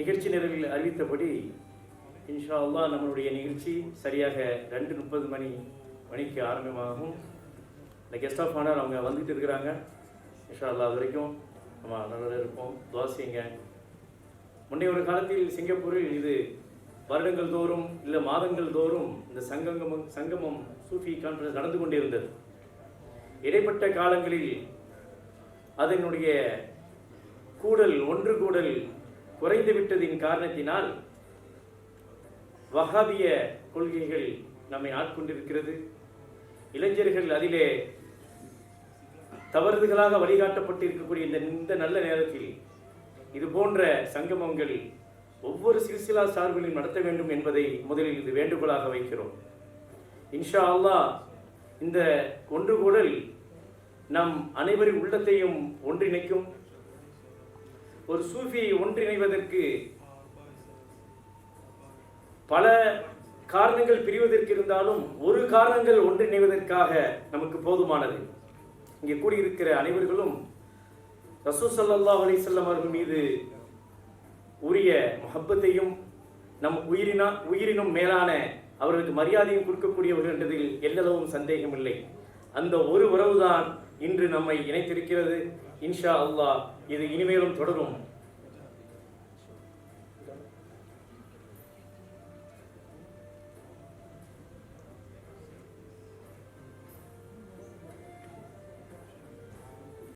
நிகழ்ச்சி நிரலில் அறிவித்தபடி இன்ஷா அல்லாஹ் நம்மளுடைய நிகழ்ச்சி சரியாக 2:30 மணிக்கு ஆரம்பமாகும். இந்த கெஸ்ட் ஆஃப் ஆனர் அவங்க வந்துட்டு இருக்கிறாங்க. இன்ஷா அல்லாஹ் அது வரைக்கும் நம்ம நல்லா இருப்போம், துஆ செய்யுங்க. முன்னைய ஒரு காலத்தில் சிங்கப்பூரில் இது வருடங்கள் தோறும் இல்லை மாதங்கள் தோறும் இந்த சங்கமம் சூஃபி கான்ஃபரன்ஸ் நடந்து கொண்டிருந்தது. இடைப்பட்ட காலங்களில் அதனுடைய ஒன்று கூடல் குறைந்து விட்டதின் காரணத்தினால் வஹாபிய கொள்கைகள் நம்மை ஆட்கொண்டிருக்கிறது. இளைஞர்கள் அதிலே தவறுதலாக வழிகாட்டப்பட்டிருக்கக்கூடிய இந்த நல்ல நேரத்தில் இது போன்ற சங்கமங்கள் ஒவ்வொரு சில்சிலா சார்பிலும் நடத்த வேண்டும் என்பதை முதலில் இது வேண்டுகோளாக வைக்கிறோம். இன்ஷா அல்லாஹ் இந்த ஒன்று கூடல் நம் அனைவரின் உள்ளத்தையும் ஒன்றிணைக்கும். ஒரு சூஃபியை ஒன்றிணைவதற்கு பல காரணங்கள் பிரிவதற்கு இருந்தாலும் ஒரு காரணங்கள் ஒன்றிணைவதற்காக நமக்கு போதுமானது. இங்கே கூடியிருக்கிற அனைவர்களும் ரசூல் ஸல்லல்லாஹு அலைஹி வஸல்லம் அவர்கள் மீது உரிய முஹப்பத்தையும் நம் உயிரினும் மேலான அவர்களுக்கு மரியாதையும் கொடுக்கக்கூடியவர்கள் என்றதில் எல்லளவும் சந்தேகம் இல்லை. அந்த ஒரு உறவுதான் இன்று நம்மை இணைத்திருக்கிறது. இன்ஷா அல்லாஹ் இது இனிமேலும் தொடரும்.